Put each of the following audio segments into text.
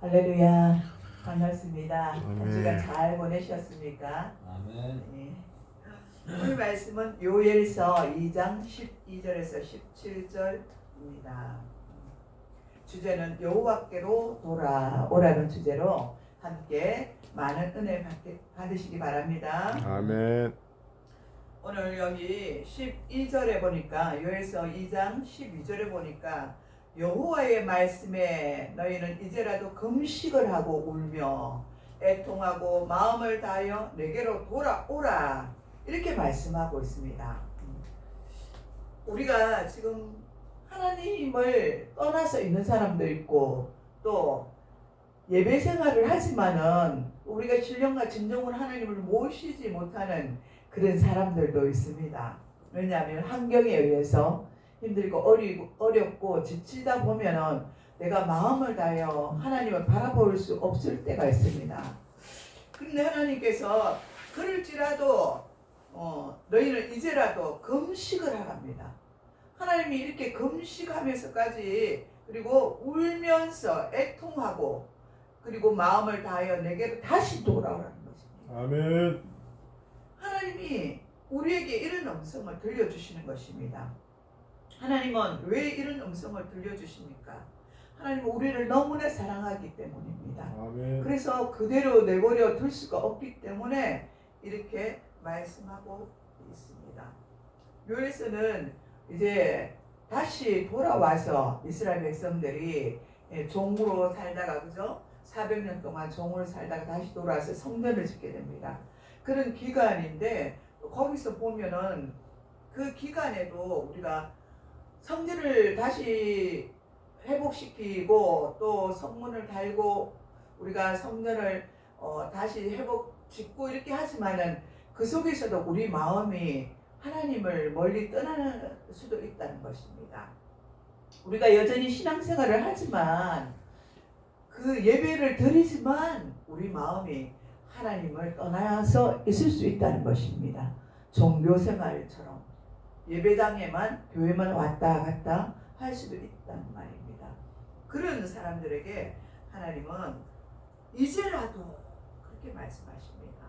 할렐루야. 반갑습니다. 한 아멘. 주간 잘 보내셨습니까? 아멘. 네. 오늘 말씀은 요엘서 2장 12절에서 17절입니다. 주제는 여호와께로 돌아오라는 주제로 함께 많은 은혜 받으시기 바랍니다. 아멘. 오늘 여기 12절에 보니까 요엘서 2장 12절에 보니까 여호와의 말씀에 너희는 이제라도 금식을 하고 울며 애통하고 마음을 다하여 내게로 돌아오라 이렇게 말씀하고 있습니다. 우리가 지금 하나님을 떠나서 있는 사람도 있고 또 예배 생활을 하지만은 우리가 신령과 진정으로 하나님을 모시지 못하는 그런 사람들도 있습니다. 왜냐하면 환경에 의해서 힘들고 어렵고 지치다 보면은 내가 마음을 다하여 하나님을 바라볼 수 없을 때가 있습니다. 그런데 하나님께서 그럴지라도 너희는 이제라도 금식을 하랍니다. 하나님이 이렇게 금식하면서까지 그리고 울면서 애통하고 그리고 마음을 다하여 내게로 다시 돌아오라는 것입니다. 아멘. 하나님이 우리에게 이런 음성을 들려주시는 것입니다. 하나님은 왜 이런 음성을 들려주십니까? 하나님은 우리를 너무나 사랑하기 때문입니다. 아멘. 그래서 그대로 내버려 둘 수가 없기 때문에 이렇게 말씀하고 있습니다. 요엘서는 이제 다시 돌아와서 이스라엘 백성들이 종으로 살다가 그죠? 400년 동안 종으로 살다가 다시 돌아와서 성전을 짓게 됩니다. 그런 기간인데 거기서 보면은 그 기간에도 우리가 성전을 다시 회복시키고 또 성문을 달고 우리가 성전을 다시 짓고 이렇게 하지만은 그 속에서도 우리 마음이 하나님을 멀리 떠나는 수도 있다는 것입니다. 우리가 여전히 신앙생활을 하지만 그 예배를 드리지만 우리 마음이 하나님을 떠나서 있을 수 있다는 것입니다. 종교생활처럼 예배당에만 교회만 왔다 갔다 할 수도 있다는 말입니다. 그런 사람들에게 하나님은 이제라도 그렇게 말씀하십니다.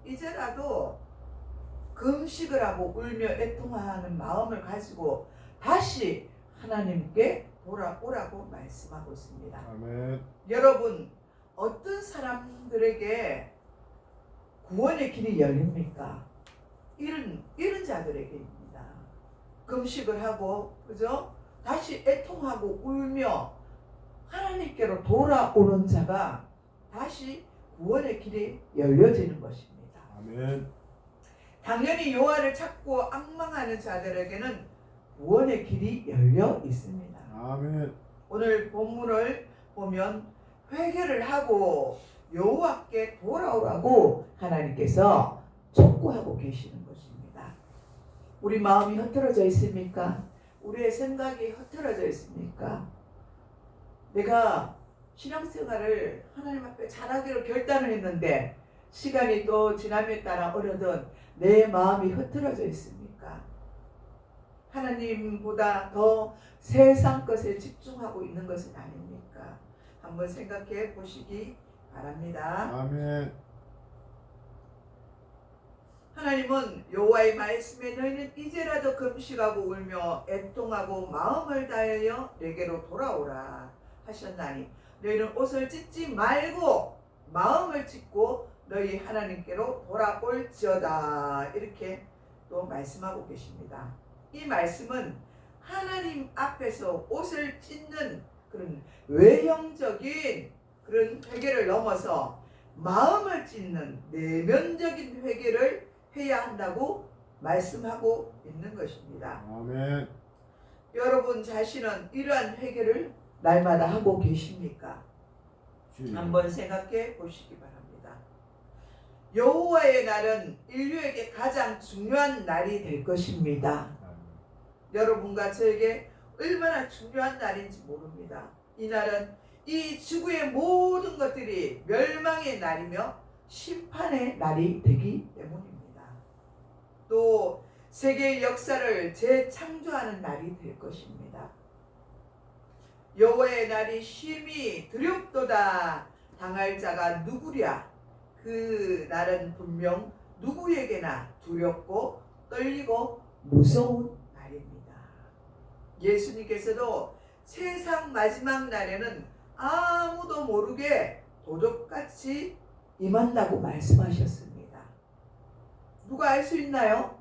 이제라도 금식을 하고 울며 애통하는 마음을 가지고 다시 하나님께 돌아오라고 말씀하고 있습니다. 아멘. 여러분 어떤 사람들에게 구원의 길이 열립니까? 이런 자들에게입니다. 금식을 하고 그죠? 다시 애통하고 울며 하나님께로 돌아오는 자가 다시 구원의 길이 열려지는 것입니다. 아멘. 당연히 여호와를 찾고 앙망하는 자들에게는 구원의 길이 열려 있습니다. 아멘. 오늘 본문을 보면 회개를 하고 여호와께 돌아오라고 하나님께서 촉구하고 계시는 것입니다. 우리 마음이 흐트러져 있습니까? 우리의 생각이 흐트러져 있습니까? 내가 신앙생활을 하나님 앞에 잘하기로 결단을 했는데 시간이 또 지남에 따라 어느덧 내 마음이 흐트러져 있습니까? 하나님보다 더 세상 것에 집중하고 있는 것은 아닙니까? 한번 생각해 보시기 바랍니다. 아멘. 하나님은 여호와의 말씀에 너희는 이제라도 금식하고 울며 애통하고 마음을 다하여 내게로 돌아오라 하셨나니 너희는 옷을 찢지 말고 마음을 찢고 너희 하나님께로 돌아올지어다 이렇게 또 말씀하고 계십니다. 이 말씀은 하나님 앞에서 옷을 찢는 그런 외형적인 그런 회개를 넘어서 마음을 찢는 내면적인 회개를 해야 한다고 말씀하고 있는 것입니다. 아멘. 여러분 자신은 이러한 회개를 날마다 하고 계십니까? 한번 생각해 보시기 바랍니다. 여호와의 날은 인류에게 가장 중요한 날이 될 것입니다. 여러분과 저에게 얼마나 중요한 날인지 모릅니다. 이 날은 이 지구의 모든 것들이 멸망의 날이며 심판의 날이 되기 때문입니다. 또 세계의 역사를 재창조하는 날이 될 것입니다. 여호와의 날이 심히 두렵도다. 당할 자가 누구랴. 그 날은 분명 누구에게나 두렵고 떨리고 무서운 날입니다. 예수님께서도 세상 마지막 날에는 아무도 모르게 도적같이 임한다고 말씀하셨습니다. 누가 알 수 있나요?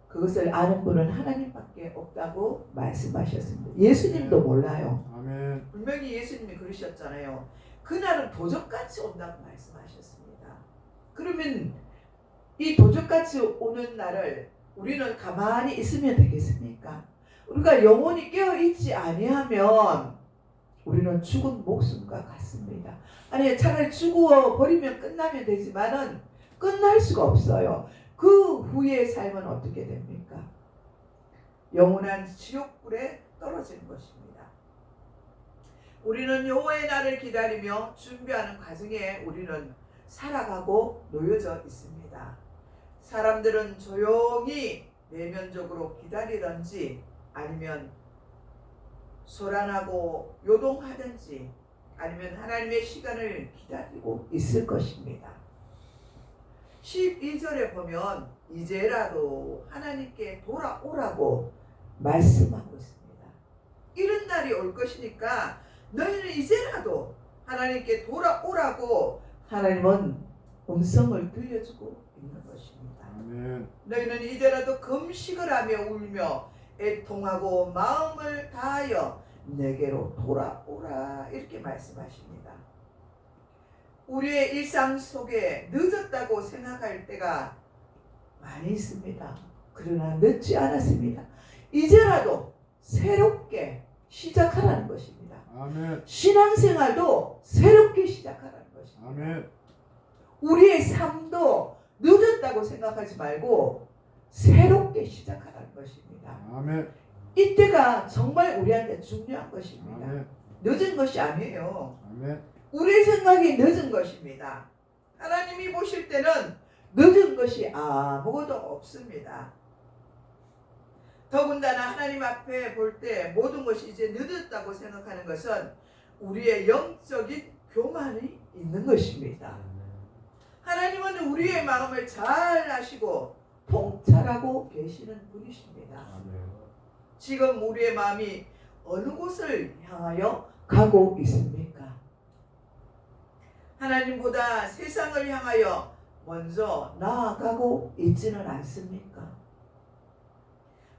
그것을 아는 분은 하나님밖에 없다고 말씀하셨습니다. 예수님도 몰라요. 아멘. 분명히 예수님이 그러셨잖아요. 그날은 도적같이 온다고 말씀하셨습니다. 그러면 이 도적같이 오는 날을 우리는 가만히 있으면 되겠습니까? 우리가 영혼이 깨어있지 아니하면 우리는 죽은 목숨과 같습니다. 아니 차라리 죽어버리면 끝나면 되지만은 끝날 수가 없어요. 그 후의 삶은 어떻게 됩니까? 영원한 지옥불에 떨어지는 것입니다. 우리는 여호와의 날을 기다리며 준비하는 과정에 우리는 살아가고 놓여져 있습니다. 사람들은 조용히 내면적으로 기다리든지 아니면 소란하고 요동하든지 아니면 하나님의 시간을 기다리고 있을 것입니다. 12절에 보면 이제라도 하나님께 돌아오라고 말씀하고 있습니다. 이런 날이 올 것이니까 너희는 이제라도 하나님께 돌아오라고 하나님은 음성을 들려주고 있는 것입니다. 아멘. 너희는 이제라도 금식을 하며 울며 애통하고 마음을 다하여 내게로 돌아오라 이렇게 말씀하십니다. 우리의 일상 속에 늦었다고 생각할 때가 많이 있습니다. 그러나 늦지 않았습니다. 이제라도 새롭게 시작하라는 것입니다. 아멘. 신앙생활도 새롭게 시작하라는 것입니다. 아멘. 우리의 삶도 늦었다고 생각하지 말고 새롭게 시작하라는 것입니다. 아멘. 이때가 정말 우리한테 중요한 것입니다. 아멘. 늦은 것이 아니에요. 아멘. 우리의 생각이 늦은 것입니다. 하나님이 보실 때는 늦은 것이 아무것도 없습니다. 더군다나 하나님 앞에 볼 때 모든 것이 이제 늦었다고 생각하는 것은 우리의 영적인 교만이 있는 것입니다. 하나님은 우리의 마음을 잘 아시고 통찰하고 계시는 분이십니다. 아멘. 지금 우리의 마음이 어느 곳을 향하여 가고 있습니까? 하나님보다 세상을 향하여 먼저 나아가고 있지는 않습니까?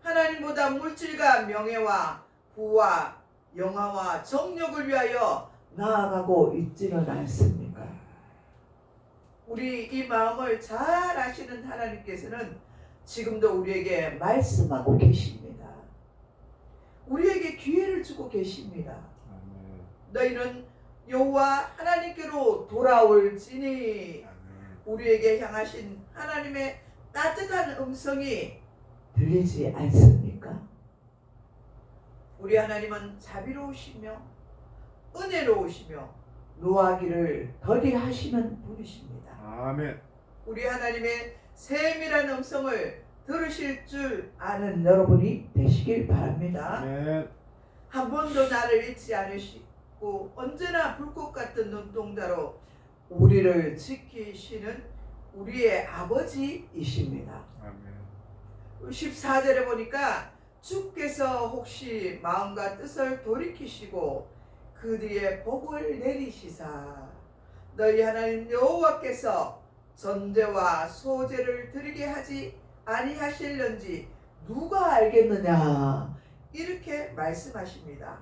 하나님보다 물질과 명예와 부와 영화와 정욕을 위하여 나아가고 있지는 않습니까? 우리 이 마음을 잘 아시는 하나님께서는 지금도 우리에게 말씀하고 계십니다. 우리에게 기회를 주고 계십니다. 아멘. 너희는 여호와 하나님께로 돌아올지니 우리에게 향하신 하나님의 따뜻한 음성이 들리지 않습니까? 우리 하나님은 자비로우시며 은혜로우시며 노하기를 더디하시는 분이십니다. 아멘. 우리 하나님의 세밀한 음성을 들으실 줄 아는 여러분이 되시길 바랍니다. 아멘. 한 번도 나를 잊지 않으시고 언제나 불꽃 같은 눈동자로 우리를 지키시는 우리의 아버지이십니다. 아멘. 14절에 보니까 주께서 혹시 마음과 뜻을 돌이키시고 그 뒤에 복을 내리시사 너희 하나님 여호와께서 전제와 소제를 드리게 하지 아니하실는지 누가 알겠느냐 이렇게 말씀하십니다.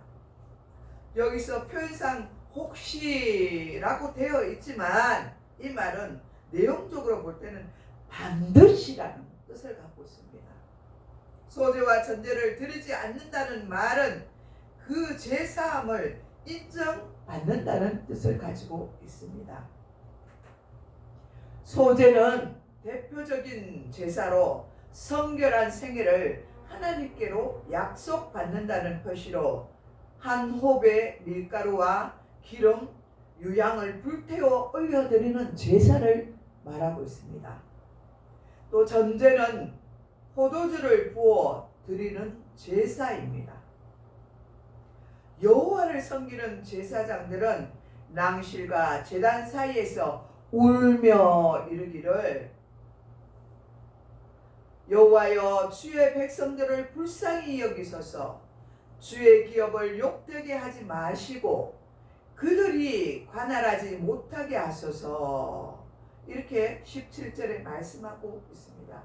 여기서 표현상 혹시라고 되어 있지만 이 말은 내용적으로 볼 때는 반드시라는 뜻을 갖고 있습니다. 소제와 전제를 드리지 않는다는 말은 그 제사함을 인정받는다는 뜻을 가지고 있습니다. 소제는 대표적인 제사로 성결한 생애를 하나님께로 약속받는다는 표시로 한 홉의 밀가루와 기름, 유향을 불태워 올려드리는 제사를 말하고 있습니다. 또 전제는 포도주를 부어 드리는 제사입니다. 여호와를 섬기는 제사장들은 낭실과 제단 사이에서 울며 이르기를 여호와여 주의 백성들을 불쌍히 여기소서 주의 기업을 욕되게 하지 마시고 그들이 관할하지 못하게 하소서. 이렇게 17절에 말씀하고 있습니다.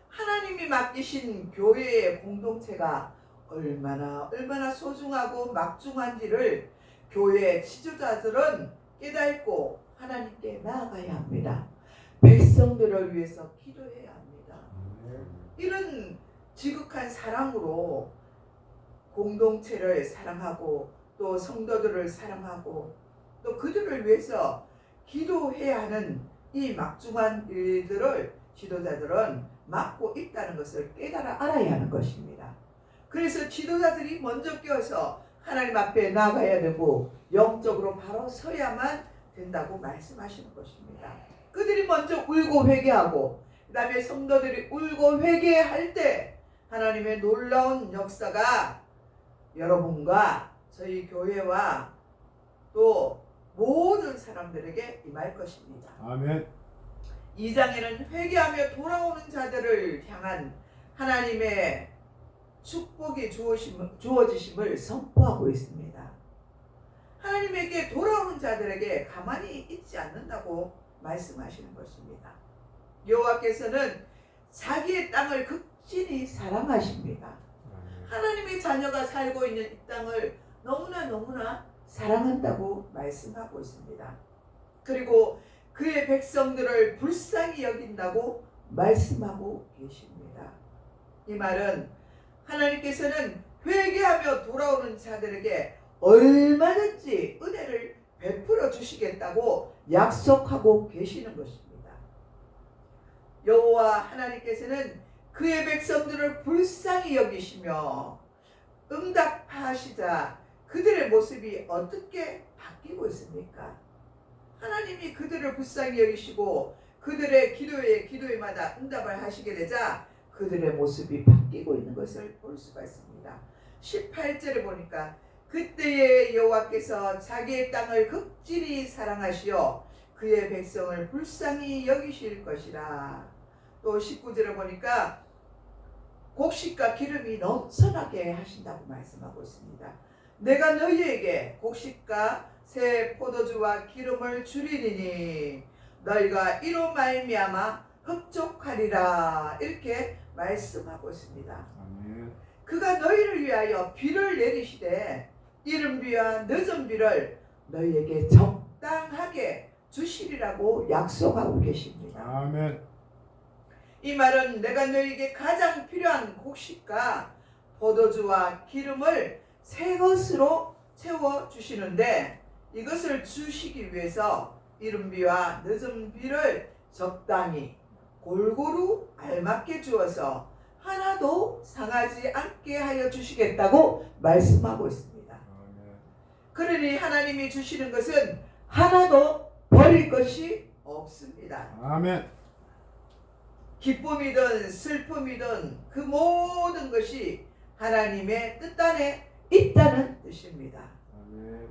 하나님이 맡기신 교회의 공동체가 얼마나 소중하고 막중한지를 교회 지도자들은 깨닫고 하나님께 나아가야 합니다. 백성들을 위해서 기도해야 합니다. 이런 지극한 사랑으로 공동체를 사랑하고 또 성도들을 사랑하고 또 그들을 위해서 기도해야 하는 이 막중한 일들을 지도자들은 맡고 있다는 것을 깨달아 알아야 하는 것입니다. 그래서 지도자들이 먼저 깨어서 하나님 앞에 나가야 되고 영적으로 바로 서야만 된다고 말씀하시는 것입니다. 그들이 먼저 울고 회개하고 그 다음에 성도들이 울고 회개할 때 하나님의 놀라운 역사가 여러분과 저희 교회와 또 모든 사람들에게 임할 것입니다. 아멘. 2장에는 회개하며 돌아오는 자들을 향한 하나님의 축복이 주어지심을 선포하고 있습니다. 하나님에게 돌아오는 자들에게 가만히 있지 않는다고 말씀하시는 것입니다. 여호와께서는 자기의 땅을 극진히 사랑하십니다. 하나님의 자녀가 살고 있는 이 땅을 너무나 사랑한다고 말씀하고 있습니다. 그리고 그의 백성들을 불쌍히 여긴다고 말씀하고 계십니다. 이 말은 하나님께서는 회개하며 돌아오는 자들에게 얼마든지 은혜를 베풀어 주시겠다고 약속하고 계시는 것입니다. 여호와 하나님께서는 그의 백성들을 불쌍히 여기시며 응답하시자 그들의 모습이 어떻게 바뀌고 있습니까? 하나님이 그들을 불쌍히 여기시고 그들의 기도에마다 응답을 하시게 되자 그들의 모습이 바뀌고 있는 것을 볼 수가 있습니다. 18절에 보니까 그때에 여호와께서 자기의 땅을 극진히 사랑하시어 그의 백성을 불쌍히 여기실 것이라. 또 19절에 보니까 곡식과 기름이 넘쳐나게 하신다고 말씀하고 있습니다. 내가 너희에게 곡식과 새 포도주와 기름을 주리니 너희가 이로 말미암아 흡족하리라. 이렇게 말씀하고 있습니다. 아멘. 그가 너희를 위하여 비를 내리시되 이른 비와 늦은 비를 너희에게 적당하게 주시리라고 약속하고 계십니다. 아멘. 이 말은 내가 너희에게 가장 필요한 곡식과 포도주와 기름을 새 것으로 채워주시는데 이것을 주시기 위해서 이른 비와 늦은 비를 적당히 골고루 알맞게 주어서 하나도 상하지 않게 하여 주시겠다고 말씀하고 있습니다. 아멘. 그러니 하나님이 주시는 것은 하나도 버릴 것이 없습니다. 아멘. 기쁨이든 슬픔이든 그 모든 것이 하나님의 뜻 안에 있다는 뜻입니다. 아멘.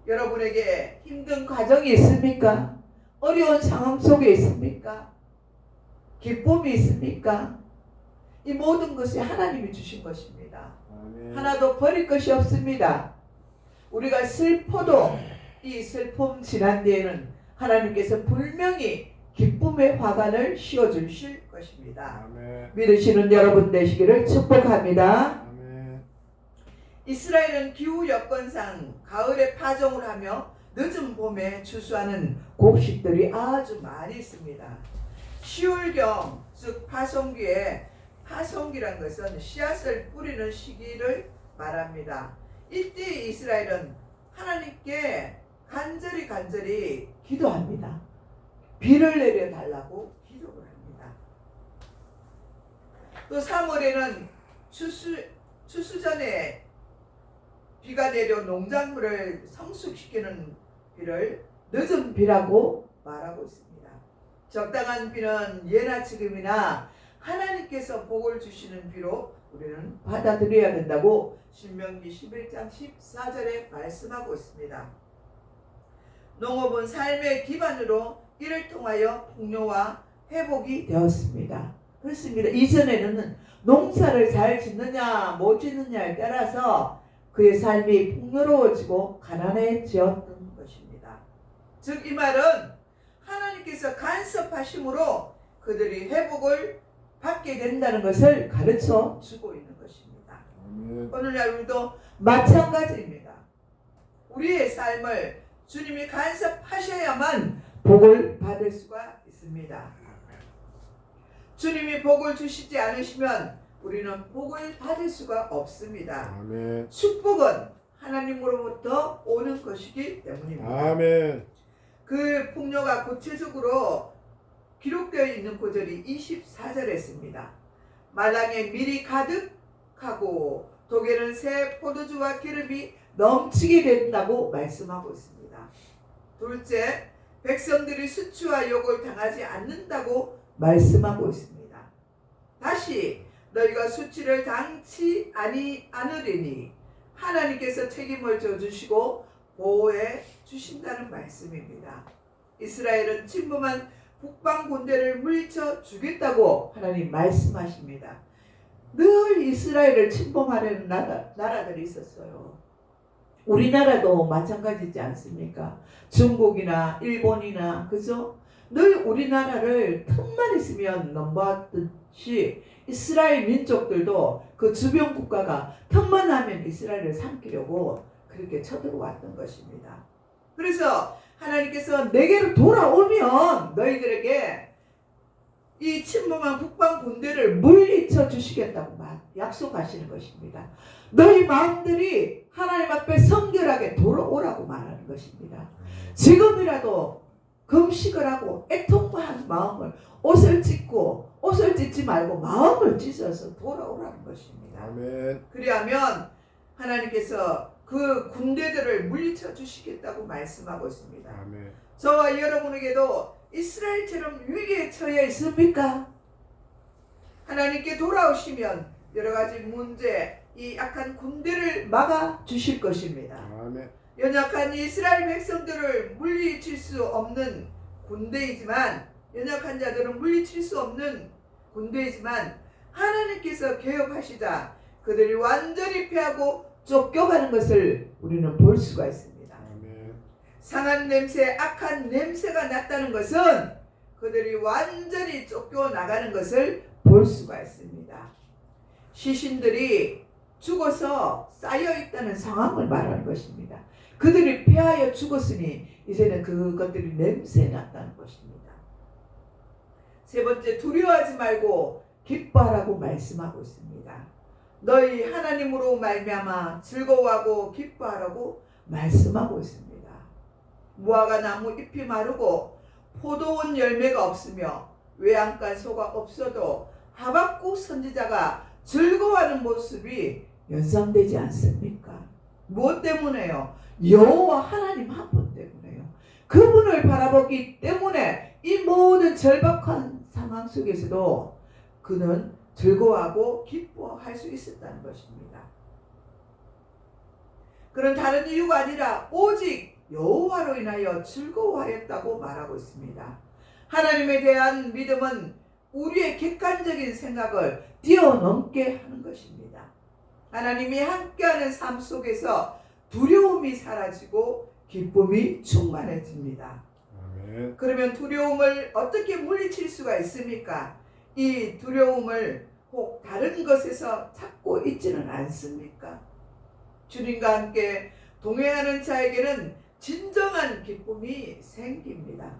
여러분에게 힘든 과정이 있습니까? 어려운 상황 속에 있습니까? 기쁨이 있습니까? 이 모든 것이 하나님이 주신 것입니다. 아멘. 하나도 버릴 것이 없습니다. 우리가 슬퍼도 이 슬픔 지난 뒤에는 하나님께서 분명히 기쁨의 화관을 씌워주실 것입니다. 아멘. 믿으시는 여러분 되시기를 축복합니다. 아멘. 이스라엘은 기후 여건상 가을에 파종을 하며 늦은 봄에 추수하는 곡식들이 아주 많이 있습니다. 시울경 즉 파송기에 파송기란 것은 씨앗을 뿌리는 시기를 말합니다. 이때 이스라엘은 하나님께 간절히 기도합니다. 비를 내려달라고 기도를 합니다. 또 3월에는 추수 전에 비가 내려 농작물을 성숙시키는 비를 늦은 비라고 말하고 있습니다. 적당한 비는 예나 지금이나 하나님께서 복을 주시는 비로 우리는 받아들여야 된다고 신명기 11장 14절에 말씀하고 있습니다. 농업은 삶의 기반으로 이를 통하여 풍요와 회복이 되었습니다. 그렇습니다. 이전에는 농사를 잘 짓느냐 못 짓느냐에 따라서 그의 삶이 풍요로워지고 가난해졌던 것입니다. 즉 이 말은 하나님께서 간섭하심으로 그들이 회복을 받게 된다는 것을 가르쳐 주고 있는 것입니다. 오늘날 우리도 마찬가지입니다. 우리의 삶을 주님이 간섭하셔야만 복을 받을 수가 있습니다. 주님이 복을 주시지 않으시면 우리는 복을 받을 수가 없습니다. 아멘. 축복은 하나님으로부터 오는 것이기 때문입니다. 아멘. 그 풍요가 구체적으로 기록되어 있는 구절이 24절에 있습니다. 마당에 밀이 가득하고 독에는 새 포도주와 기름이 넘치게 된다고 말씀하고 있습니다. 둘째, 백성들이 수치와 욕을 당하지 않는다고 말씀하고 있습니다. 다시 너희가 수치를 당치 않으리니 하나님께서 책임을 져주시고 보호해 주신다는 말씀입니다. 이스라엘은 침범한 북방 군대를 물리쳐 주겠다고 하나님 말씀하십니다. 늘 이스라엘을 침범하려는 나라들이 있었어요. 우리나라도 마찬가지지 않습니까? 중국이나 일본이나 그죠? 늘 우리나라를 틈만 있으면 넘보았듯이 이스라엘 민족들도 그 주변 국가가 틈만 나면 이스라엘을 삼키려고 그렇게 쳐들어왔던 것입니다. 그래서 하나님께서 내게로 돌아오면 너희들에게 이 침범한 북방 군대를 물리쳐 주시겠다고 약속하시는 것입니다. 너희 마음들이 하나님 앞에 성결하게 돌아오라고 말하는 것입니다. 지금이라도 금식을 하고 애통한 마음을 옷을 찢지 말고 마음을 찢어서 돌아오라는 것입니다. 아멘. 그리하면 하나님께서 그 군대들을 물리쳐 주시겠다고 말씀하고 있습니다. 아멘. 저와 여러분에게도 이스라엘처럼 위기에 처해 있습니까? 하나님께 돌아오시면 여러 가지 문제, 이 악한 군대를 막아 주실 것입니다. 아멘. 연약한 이스라엘 백성들을 물리칠 수 없는 군대이지만, 연약한 자들은 물리칠 수 없는 군대이지만 하나님께서 개혁하시자 그들이 완전히 패하고 쫓겨가는 것을 우리는 볼 수가 있습니다. 아멘. 상한 냄새, 악한 냄새가 났다는 것은 그들이 완전히 쫓겨나가는 것을 볼 수가 있습니다. 시신들이 죽어서 쌓여있다는 상황을 말하는 것입니다. 그들이 패하여 죽었으니 이제는 그것들이 냄새 났다는 것입니다. 세 번째, 두려워하지 말고 기뻐하라고 말씀하고 있습니다. 너희 하나님으로 말미암아 즐거워하고 기뻐하라고 말씀하고 있습니다. 무화과 나무 잎이 마르고 포도원 열매가 없으며 외양간 소가 없어도 하박국 선지자가 즐거워하는 모습이 연상되지 않습니까? 무엇 때문에요? 여호와 하나님 한 분 때문에요. 그분을 바라보기 때문에 이 모든 절박한 상황 속에서도 그는 즐거워하고 기뻐할 수 있었다는 것입니다. 그런 다른 이유가 아니라 오직 여호와로 인하여 즐거워하였다고 말하고 있습니다. 하나님에 대한 믿음은 우리의 객관적인 생각을 뛰어넘게 하는 것입니다. 하나님이 함께하는 삶 속에서 두려움이 사라지고 기쁨이 충만해집니다. 아멘. 그러면 두려움을 어떻게 물리칠 수가 있습니까? 이 두려움을 혹 다른 것에서 찾고 있지는 않습니까? 주님과 함께 동행하는 자에게는 진정한 기쁨이 생깁니다.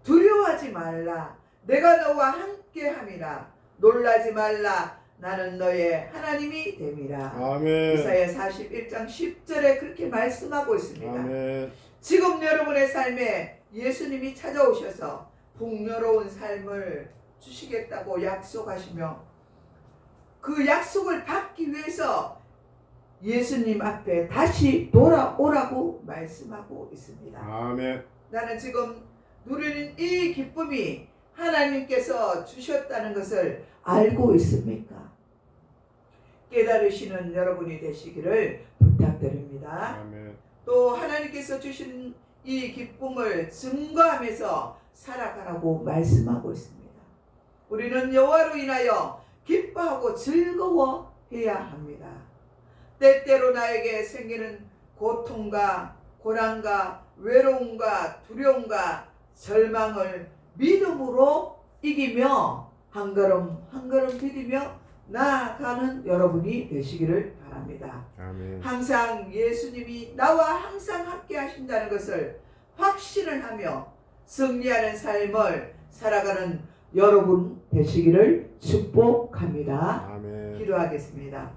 두려워하지 말라. 내가 너와 함께함이라. 놀라지 말라. 나는 너의 하나님이 됨이라. 아멘. 이사야 41장 10절에 그렇게 말씀하고 있습니다. 아멘. 지금 여러분의 삶에 예수님이 찾아오셔서 풍요로운 삶을 주시겠다고 약속하시며 그 약속을 받기 위해서 예수님 앞에 다시 돌아오라고 말씀하고 있습니다. 아멘. 나는 지금 누리는 이 기쁨이 하나님께서 주셨다는 것을 알고 있습니까? 깨달으시는 여러분이 되시기를 부탁드립니다. 아멘. 또 하나님께서 주신 이 기쁨을 증거하면서 살아가라고 말씀하고 있습니다. 우리는 여호와로 인하여 기뻐하고 즐거워해야 합니다. 때때로 나에게 생기는 고통과 고난과 외로움과 두려움과 절망을 믿음으로 이기며 한 걸음 한 걸음 디디며 나아가는 여러분이 되시기를 바랍니다. 아멘. 항상 예수님이 나와 항상 함께 하신다는 것을 확신을 하며 승리하는 삶을 살아가는 여러분 되시기를 축복합니다. 아멘. 기도하겠습니다.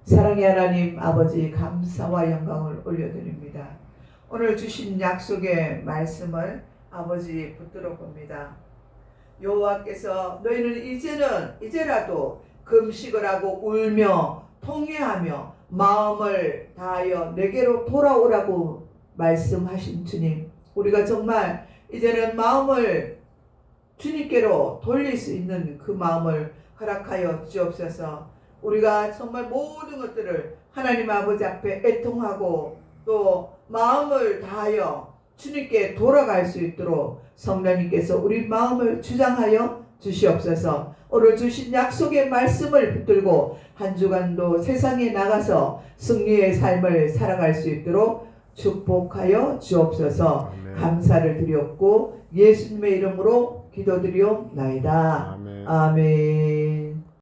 사랑의 하나님 아버지, 감사와 영광을 올려드립니다. 오늘 주신 약속의 말씀을 아버지 붙들어 봅니다. 여호와께서 너희는 이제라도 금식을 하고 울며 통회하며 마음을 다하여 내게로 돌아오라고 말씀하신 주님, 우리가 정말 이제는 마음을 주님께로 돌릴 수 있는 그 마음을 허락하여 주옵소서. 우리가 정말 모든 것들을 하나님 아버지 앞에 애통하고 또 마음을 다하여 주님께 돌아갈 수 있도록 성령님께서 우리 마음을 주장하여 주시옵소서. 오늘 주신 약속의 말씀을 붙들고 한 주간도 세상에 나가서 승리의 삶을 살아갈 수 있도록 축복하여 주옵소서. 아멘. 감사를 드렸고 예수님의 이름으로 기도드리옵나이다. 아멘. 아멘.